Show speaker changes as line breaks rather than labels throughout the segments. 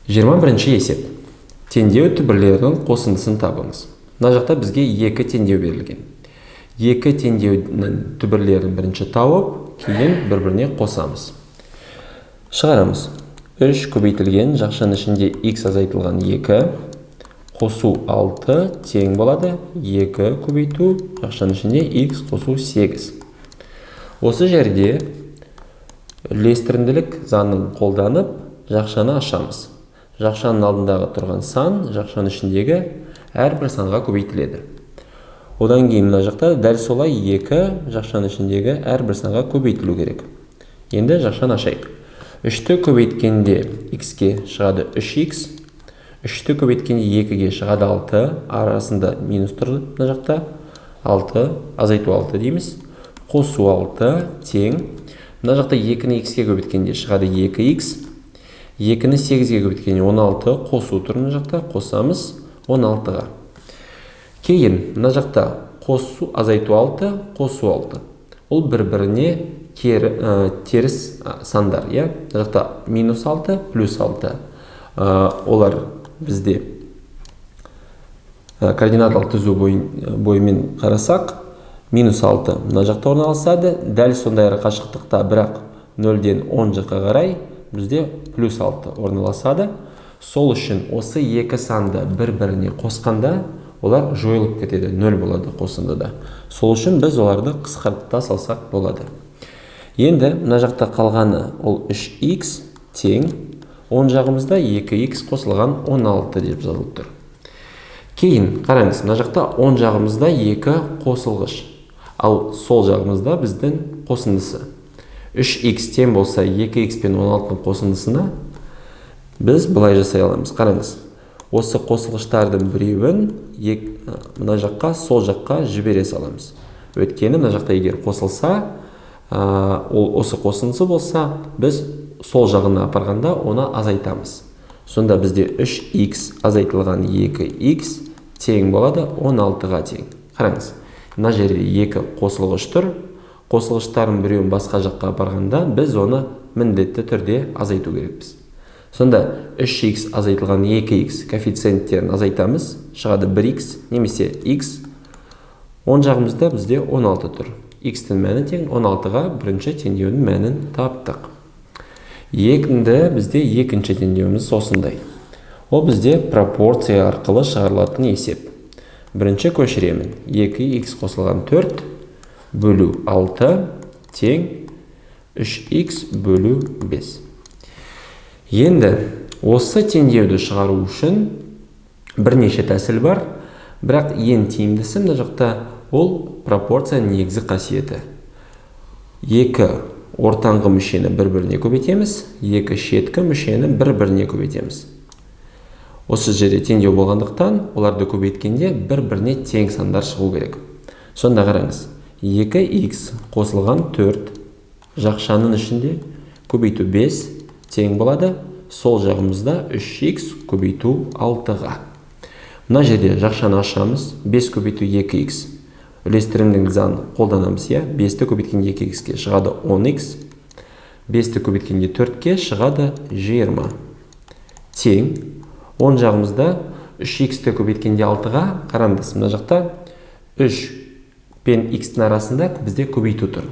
21-ші есеп. Теңдеу түбірлерінің қосындысын табыңыз. Мына жақта бізге 2 теңдеу берілген. 2 теңдеудің түбірлерін бірінші тауып, кейін бір-біріне қосамыз. Шығарамыз. 3 көбейтілген жақшаның ішінде x азайтылған 2, қосу 6 тең болады. 2 көбейту жақшаның ішінде x қосу 8. Осы жерде үлестірімділік заңын қолданып, жақшаны ашамыз. Жақшаның алдындағы тұрған сан жақшаның ішіндегі әрбір санға көбейтіледі. Одан кейін мына жақта дәл солай 2 жақшаның ішіндегі әрбір санға көбейтілу керек. Енді жақшаны ашайық. 3-ті көбейткенде x-ке шығады 3x, 3-ті көбейткенде 2-ге шығады 6, арасында минус тұрды мына жақта. 6, азайту 6 дейміз. Қосу 6 тең. Мына жақта 2-ні x-ке көбейткенде шығады 2x, 2-ні 8-ге көбейткенде 16, қосу тұр мына жақта, қосамыз 16-ға. Кейін мына жақта қосу азайту 6, қосу 6. Ол бір-біріне теріс сандар, иә? Мына жақта минус 6, плюс 6. Олар бізде координаталық түзу бойымен қарасақ, минус 6 мына жақта орналасады. Дәл сондай қашықтықта, бірақ 0-ден 10 жаққа қарай бізде плюс 6 орналасады. Сол үшін осы 2 санды бір-біріне қосқанда олар жойылып кетеді, 0 болады қосындыда. Сол үшін біз оларды қысқарта салсақ болады. Енді мына жақта қалғаны ол 3x тең, оң жағымызда 2x қосылған 16 деп жазылып тұр. Кейін қараңыз, мына жақта оң жағымызда 2 қосылғыш, ал сол жағымызда біздің қосындысы. 3x тең болса 2x пен 16-ның қосындысына біз былай жасай аламыз. Қараңыз, осы қосылғыштардың біреуін мына жаққа, сол жаққа жібере саламыз. Өйткені мына жақта егер қосылса, осы қосындысы болса, біз сол жағына апарғанда оны азайтамыз. Сонда бізде 3x азайтылған 2x тең болады 16-ға тең. Қараңыз, мына жерде 2 қосылғыш тұр. Қосылғыштардың біреуін басқа жаққа апарғанда біз оны міндетті түрде азайту керекпіз. Сонда 3x азайтылған 2x коэффициенттерін азайтамыз, шығады 1x немесе x. Оң жағымызда бізде 16 тұр. X-тің мәні тең 16-ға бірінші теңдеудің мәнін таптық. Екінді бізде екінші теңдеуіміз осындай. Ол бізде пропорция арқылы шығарылатын есеп. Бірінші көшіремін. 2x қосылған 4 бөлу 6 тең 3x бөлу 5. Енді осы теңдеуді шығару үшін бірнеше тәсіл бар, бірақ ең тиімдісі мына жақта ол пропорцияның негізгі қасиеті. 2 ортаңғы мүшені бір-біріне көбейтеміз, 2 шеткі мүшені бір-біріне көбейтеміз. Осы жерде теңдеу болғандықтан, оларды көбейткенде бір-біріне тең сандар шығу керек. Сонда қараңыз, 2x қосылған 4 жақшаның ішінде көбейту 5 тең болады. Сол жағымызда 3x көбейту 6-ға. Мына жерде жақшаны ашамыз. 5 көбейту 2x. Үлестірімдік заң қолданамыз, иә? 5-ті көбейткенде 2x-ке шығады 10x. 5-ті көбейткенде 4-ке шығады 20. Тең. Оң жағымызда 3x-ті көбейткенде 6-ға қараңыз. Мына жақта 3 пен x-тің арасында бізде көбейту тұр.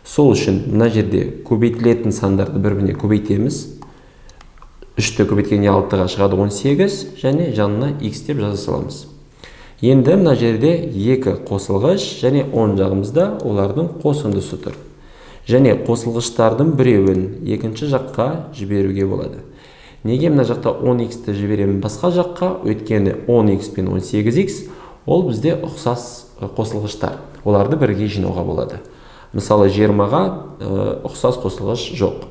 Сол үшін мына жерде көбейтілетін сандарды бір-біріне көбейтеміз. 3-ті көбейткенде 6-ға шығады 18 және жанына x деп жаза саламыз. Енді мына жерде 2 қосылғыш және оң жағымызда олардың қосындысы тұр. Және қосылғыштардың біреуін екінші жаққа жіберуге болады. Неге мына жақта 10x-ті жіберемін басқа жаққа? Өйткені 10x пен 18x ол бізде ұқсас қосылғыштар. Оларды бірге жинауға болады. Мысалы 20-ға ұқсас қосылғыш жоқ.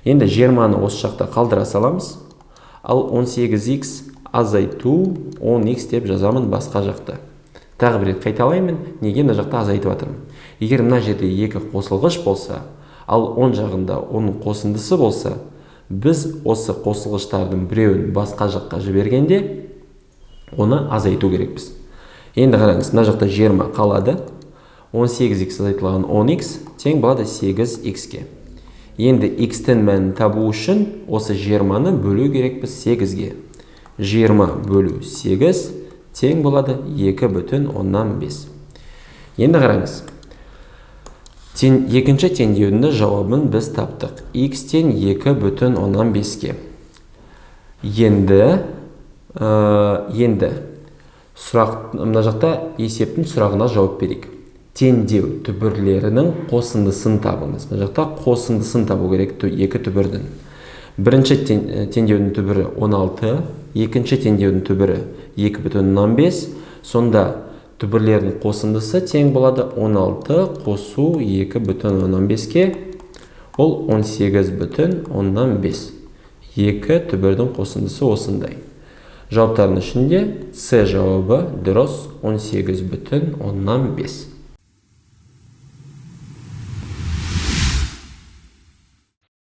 Енді 20-ны осы жақта қалдыра саламыз. Ал 18x азайту 10x деп жазамын басқа жақта. Тағы бір рет қайталаймын, неге мына жақта азайтып жатырмын. Егер мына жерде 2 қосылғыш болса, ал оң жағында оның қосындысы болса, біз осы қосылғыштардың біреуін басқа жаққа жібергенде оны азайту керекпіз. Енді қараңыз, мына жақта 20 қалады. 18x азайтылған 10x тең болады 8x-ке. Енді x-тің мәнін табу үшін осы 20-ны бөлу керекпіз 8-ге. 20 бөлу 8 тең болады 2,5. Енді қараңыз. Екінші теңдеудің жауабын біз таптық. X-тен 2,5-ке. Енді мына жақта есептің сұрағына жауап берейік. Теңдеу түбірлерінің қосындысын табыңыз. Мына жақта қосындысын табу керек екі түбірдің. Бірінші теңдеудің түбірі 16, екінші теңдеудің түбірі 2,5. Сонда түбірлердің қосындысы тең болады 16 қосу 2,5-ке. Ол 18,5. Екі түбірдің қосындысы осындай. Жауаптардың ішінде С жауабы дұрыс 18,5.